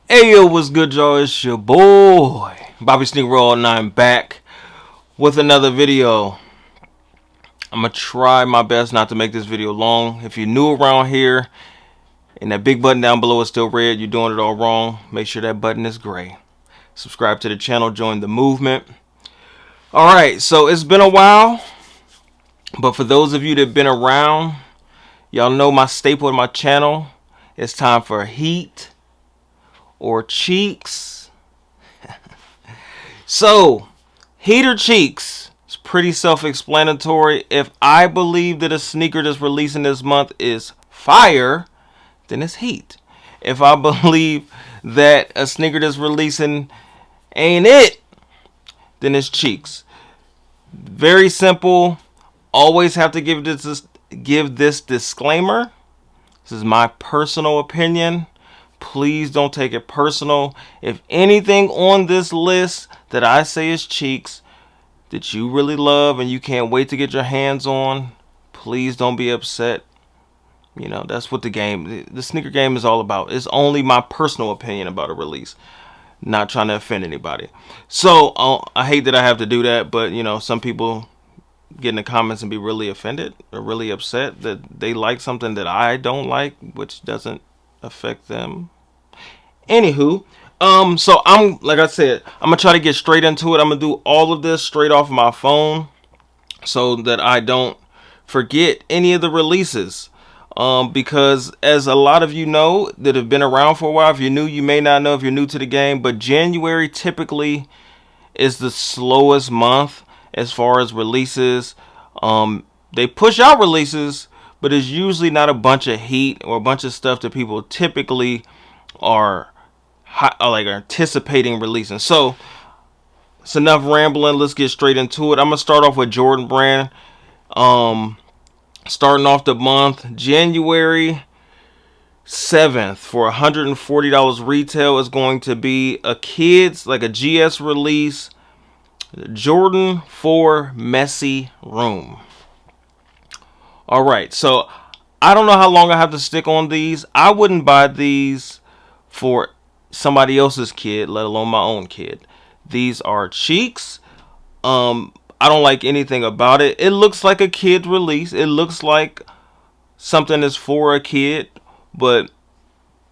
Hey yo, what's good, y'all? It's your boy Bobby Sneak Roll 9 back with another video. I'm gonna try my best not to make this video long. If you're new around here and that big button down below is still red, you're doing it all wrong. Make sure that button is gray. Subscribe to the channel, join the movement. Alright, so it's been a while, but for those of you that have been around, y'all know my staple in my channel. It's time for heat or cheeks. So, heat or cheeks, it's pretty self-explanatory. If I believe that a sneaker that's releasing this month is fire, then it's heat. If I believe that a sneaker that's releasing ain't it, then it's cheeks. Very simple. Always have to give this disclaimer. This is my personal opinion. Please don't take it personal. If anything on this list that I say is cheeks that you really love and you can't wait to get your hands on, please don't be upset. You know, that's what the sneaker game is all about. It's only my personal opinion about a release. Not trying to offend anybody. So, I hate that I have to do that, but, you know, some people get in the comments and be really offended or really upset that they like something that I don't like, which doesn't affect them. Anywho, so like I said, I'm gonna try to get straight into it. I'm gonna do all of this straight off my phone so that I don't forget any of the releases. Because as a lot of you know that have been around for a while, if you're new, you may not know if you're new to the game, but January typically is the slowest month as far as releases. They push out releases, but it's usually not a bunch of heat or a bunch of stuff that people typically are anticipating releasing. So it's enough rambling. Let's get straight into it. I'm gonna start off with Jordan Brand. Starting off the month, January 7th for $140 retail is going to be a kids, like a GS release, Jordan 4 Messy Room. Alright, so I don't know how long I have to stick on these. I wouldn't buy these for somebody else's kid, let alone my own kid. These are cheeks. I don't like anything about it. It looks like a kid release. It looks like something that's for a kid, but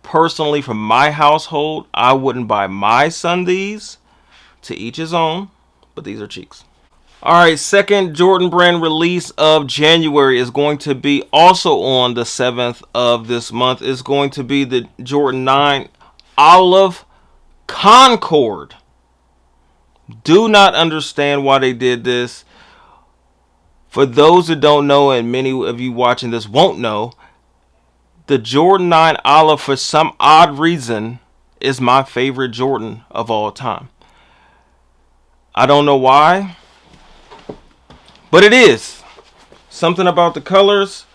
personally, from my household, I wouldn't buy my son these. To each his own, but these are cheeks. Alright, second Jordan Brand release of January is going to be also on the 7th of this month. It's going to be the Jordan 9 Olive Concord. Do not understand why they did this. For those that don't know, and many of you watching this won't know, the Jordan 9 Olive, for some odd reason, is my favorite Jordan of all time. I don't know why, but it is. Something about the colors,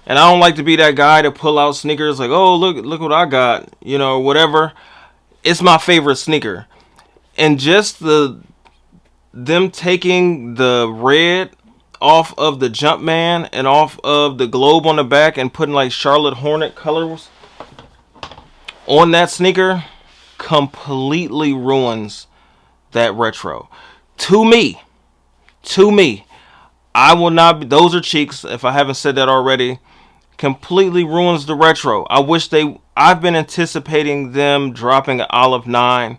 and I don't like to be that guy to pull out sneakers like, oh, look what I got, you know, whatever. It's my favorite sneaker. And just them taking the red off of the Jumpman and off of the globe on the back and putting like Charlotte Hornet colors on that sneaker completely ruins that retro. To me, I will not be, those are cheeks, if I haven't said that already. Completely ruins the retro. I've been anticipating them dropping an Olive 9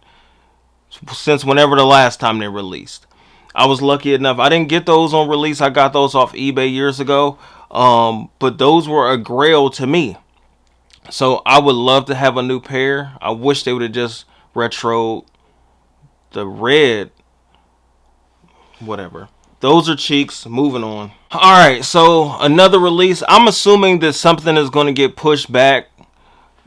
since whenever the last time they released. I was lucky enough. I didn't get those on release. I got those off eBay years ago. But those were a grail to me. So I would love to have a new pair. I wish they would have just retro the red. Whatever. Those are cheeks. Moving on. Alright, so another release. I'm assuming that something is going to get pushed back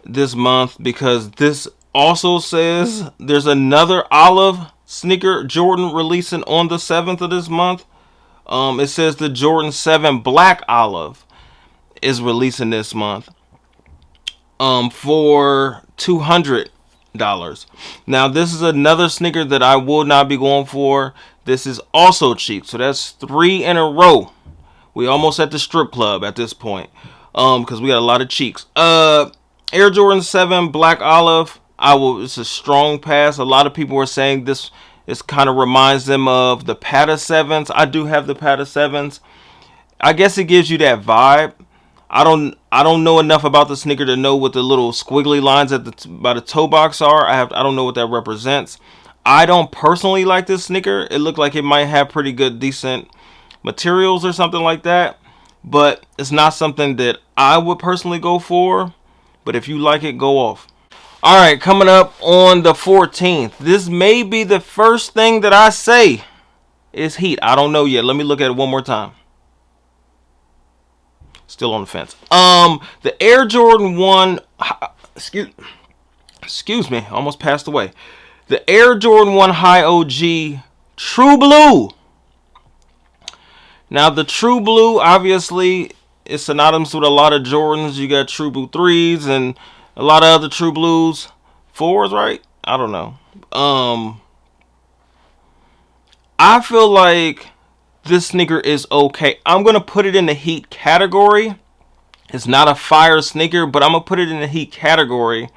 this month because this also says there's another Olive sneaker Jordan releasing on the 7th of this month. It says the Jordan 7 Black Olive is releasing this month for $200. Now this is another sneaker that I will not be going for. This is also cheap, so that's 3 in a row. We almost at the strip club at this point, because we got a lot of cheeks. Air Jordan 7 Black Olive, it's a strong pass. A lot of people were saying this kind of reminds them of the Pata 7s. I do have the Pata 7s. I guess it gives you that vibe. I don't know enough about the sneaker to know what the little squiggly lines by the toe box are. I don't know what that represents. I don't personally like this sneaker. It looked like it might have pretty good, decent materials or something like that. But it's not something that I would personally go for. But if you like it, go off. Alright, coming up on the 14th. This may be the first thing that I say is heat. I don't know yet. Let me look at it one more time. Still on the fence. The Air Jordan 1, excuse me, almost passed away. The Air Jordan 1 High OG True Blue. Now the True Blue obviously is synonymous with a lot of Jordans. You got True Blue 3s and a lot of other True Blues 4s, right? I don't know. I feel like this sneaker is okay. I'm going to put it in the heat category. It's not a fire sneaker, but I'm going to put it in the heat category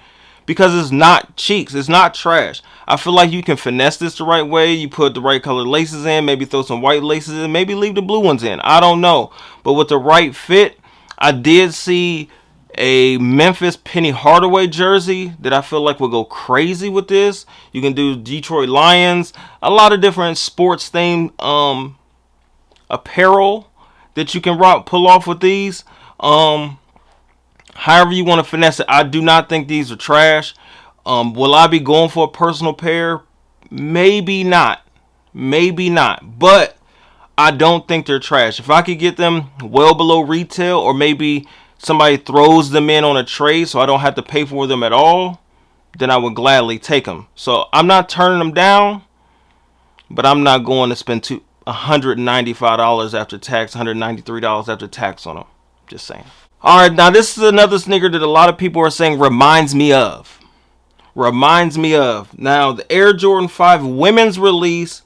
because it's not cheeks. It's not trash. I feel like you can finesse this the right way. You put the right color laces in, maybe throw some white laces in, maybe leave the blue ones in. I don't know. But with the right fit, I did see a Memphis Penny Hardaway jersey that I feel like will go crazy with this. You can do Detroit Lions, a lot of different sports themed apparel that you can pull off with these. However you want to finesse it. I do not think these are trash. Will I be going for a personal pair? Maybe not. Maybe not. But I don't think they're trash. If I could get them well below retail, or maybe somebody throws them in on a trade so I don't have to pay for them at all, then I would gladly take them. So I'm not turning them down, but I'm not going to spend $195 after tax, $193 after tax on them. Just saying. Alright, now this is another sneaker that a lot of people are saying reminds me of. Now, the Air Jordan 5 women's release,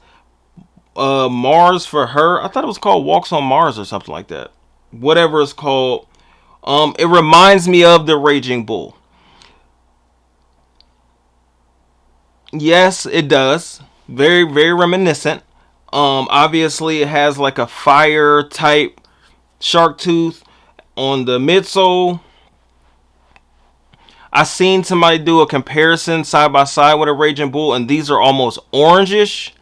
Mars for Her. I thought it was called Walks on Mars or something like that. Whatever it's called. It reminds me of the Raging Bull. Yes, it does. Very, very reminiscent. Obviously, it has like a fire type shark tooth on the midsole. I seen somebody do a comparison side by side with a Raging Bull, and these are almost orangish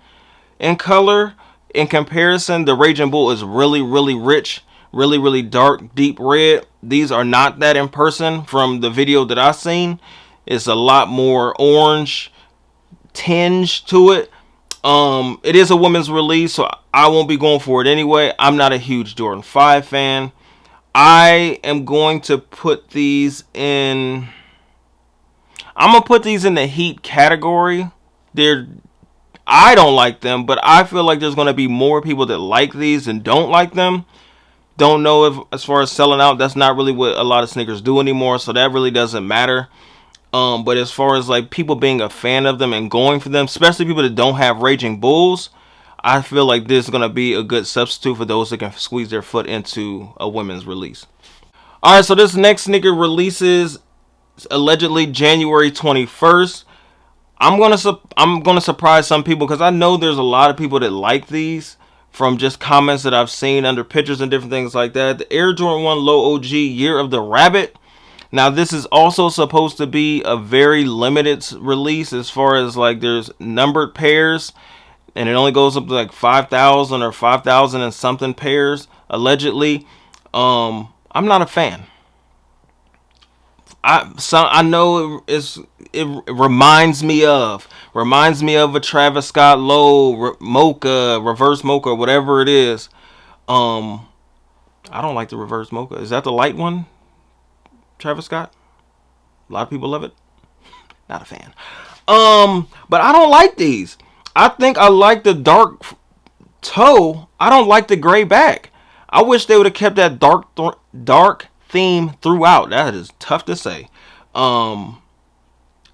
in color. In comparison, the Raging Bull is really, really rich, really, really dark, deep red. These are not that in person. From the video that I seen, it's a lot more orange tinge to it. It is a women's release, so I won't be going for it anyway. I'm not a huge Jordan 5 fan. I am going to put these in... I'm going to put these in the heat category. I don't like them, but I feel like there's going to be more people that like these and don't like them. Don't know if, as far as selling out, that's not really what a lot of sneakers do anymore, so that really doesn't matter. But as far as like people being a fan of them and going for them, especially people that don't have Raging Bulls, I feel like this is going to be a good substitute for those that can squeeze their foot into a women's release. Alright, so this next sneaker releases allegedly January 21st. I'm gonna surprise some people because I know there's a lot of people that like these from just comments that I've seen under pictures and different things like that. The Air Jordan 1 Low OG Year of the Rabbit. Now this is also supposed to be a very limited release as far as like there's numbered pairs, and it only goes up to like 5,000 or 5,000 and something pairs allegedly. I'm not a fan. I know it reminds me of a Travis Scott Low Mocha, reverse Mocha, whatever it is. I don't like the reverse Mocha. Is that the light one? Travis Scott? A lot of people love it. Not a fan. But I don't like these. I think I like the dark toe. I don't like the gray back. I wish they would have kept that dark theme throughout. That is tough to say.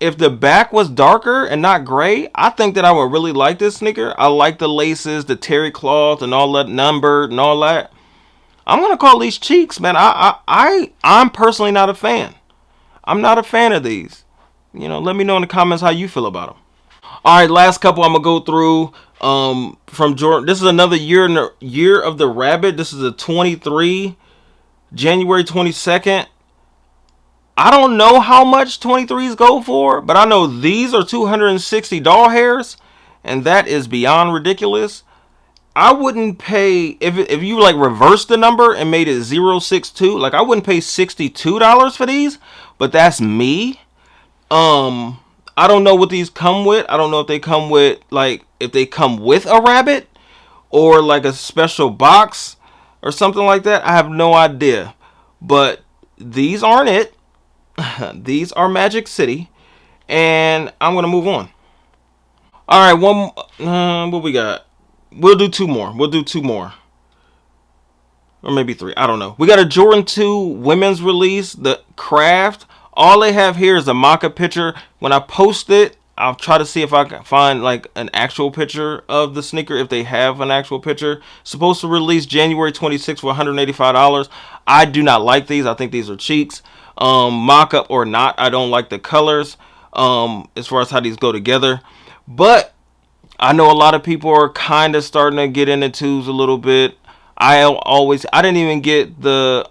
If the back was darker and not gray, I think that I would really like this sneaker. I like the laces, the terry cloth, and all that, numbered and all that. I'm gonna call these cheeks, man. I'm personally not a fan. I'm not a fan of these. You know, let me know in the comments how you feel about them. All right, last couple I'm gonna go through from Jordan. This is another year of the rabbit. This is a 23, January 22nd. I don't know how much 23s go for, but I know these are 260 doll hairs, and that is beyond ridiculous. I wouldn't pay, if you like reversed the number and made it 062, like I wouldn't pay $62 for these, but that's me. I don't know what these come with. I don't know if they come with, like, if they come with a rabbit or like a special box or something like that. I have no idea, but these aren't it. These are Magic City, and I'm gonna move on. All right, what we got? We'll do two more. Or maybe three. I don't know. We got a Jordan 2 women's release, the Craft. All they have here is a mock-up picture. When I post it, I'll try to see if I can find like an actual picture of the sneaker, if they have an actual picture. Supposed to release January 26th for $185. I do not like these. I think these are cheeks. Mock-up or not, I don't like the colors as far as how these go together. But I know a lot of people are kind of starting to get into twos a little bit. I didn't even get the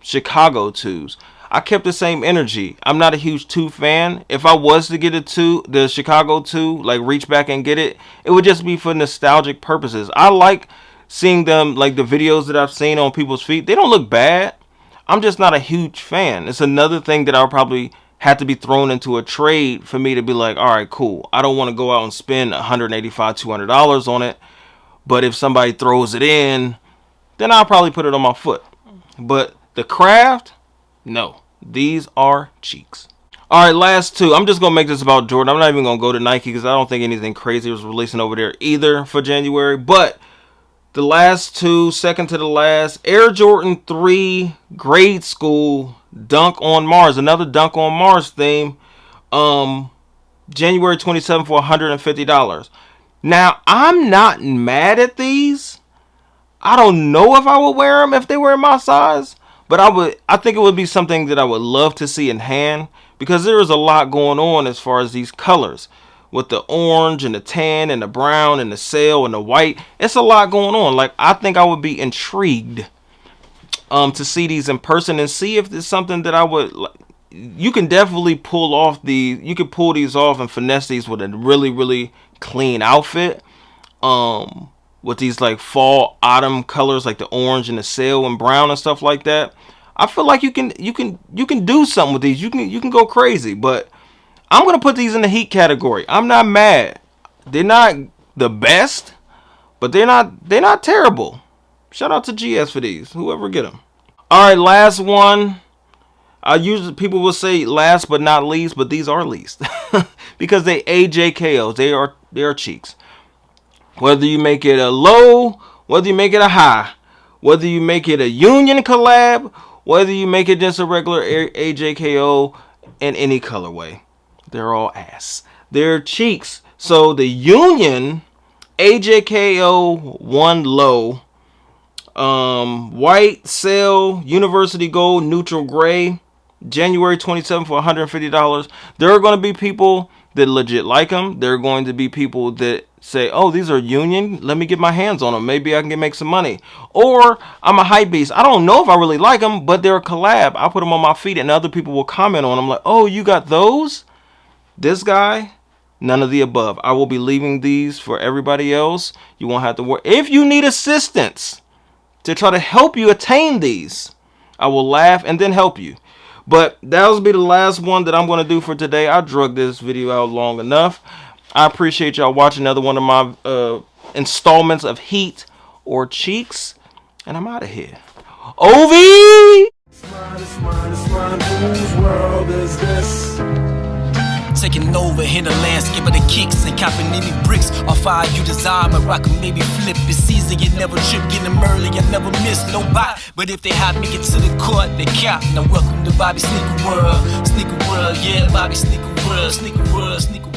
Chicago twos. I kept the same energy. I'm not a huge 2 fan. If I was to get the Chicago 2, like reach back and get it, it would just be for nostalgic purposes. I like seeing them, like the videos that I've seen on people's feet. They don't look bad. I'm just not a huge fan. It's another thing that I'll probably have to be thrown into a trade for me to be like, all right, cool. I don't want to go out and spend $185, $200 on it. But if somebody throws it in, then I'll probably put it on my foot. But the Craft, no. These are cheeks. All right, last two. I'm just going to make this about Jordan. I'm not even going to go to Nike because I don't think anything crazy was releasing over there either for January. But the last two, second to the last, Air Jordan 3 Grade School Dunk on Mars. Another Dunk on Mars theme. January 27th for $150. Now, I'm not mad at these. I don't know if I would wear them if they were in my size. But I think it would be something that I would love to see in hand, because there is a lot going on as far as these colors with the orange and the tan and the brown and the sail and the white. It's a lot going on. Like, I think I would be intrigued to see these in person and see if it's something that I would like. You can definitely pull these off and finesse these with a really, really clean outfit. With these like fall autumn colors, like the orange and the sail and brown and stuff like that. I feel like you can do something with these. You can go crazy, but I'm gonna put these in the heat category. I'm not mad. They're not the best, but they're not terrible. Shout out to GS for these. Whoever get them. All right, last one. People will say last but not least, but these are least because they AJKOs. They are cheeks. Whether you make it a low, whether you make it a high, whether you make it a Union collab, whether you make it just a regular AJKO in any colorway, they're all ass. They're cheeks. So the Union AJKO 1 low, white sail, university gold, neutral gray, January 27th for $150. There are going to be people that legit like them. There are going to be people that say, oh, these are Union, let me get my hands on them, maybe I can make some money. Or I'm a hype beast, I don't know if I really like them, but they're a collab. I'll put them on my feet and other people will comment on them like, oh, you got those? This guy? None of the above. I will be leaving these for everybody else. You won't have to worry. If you need assistance to try to help you attain these, I will laugh and then help you. But that will be the last one that I'm going to do for today. I drug this video out long enough. I appreciate y'all watching another one of my installments of Heat or Cheeks. And I'm out of here. OV! Whose world is this? Taking over in the landscape of the kicks and copping any bricks off how you desire my rock and maybe flip. It's season, you never trip, get them early, I never miss no bite. But if they hot, make it to the court, they cap. Now welcome to Bobby Sneaker World, yeah, Bobby Sneaker World, Sneaker World, Sneaker World.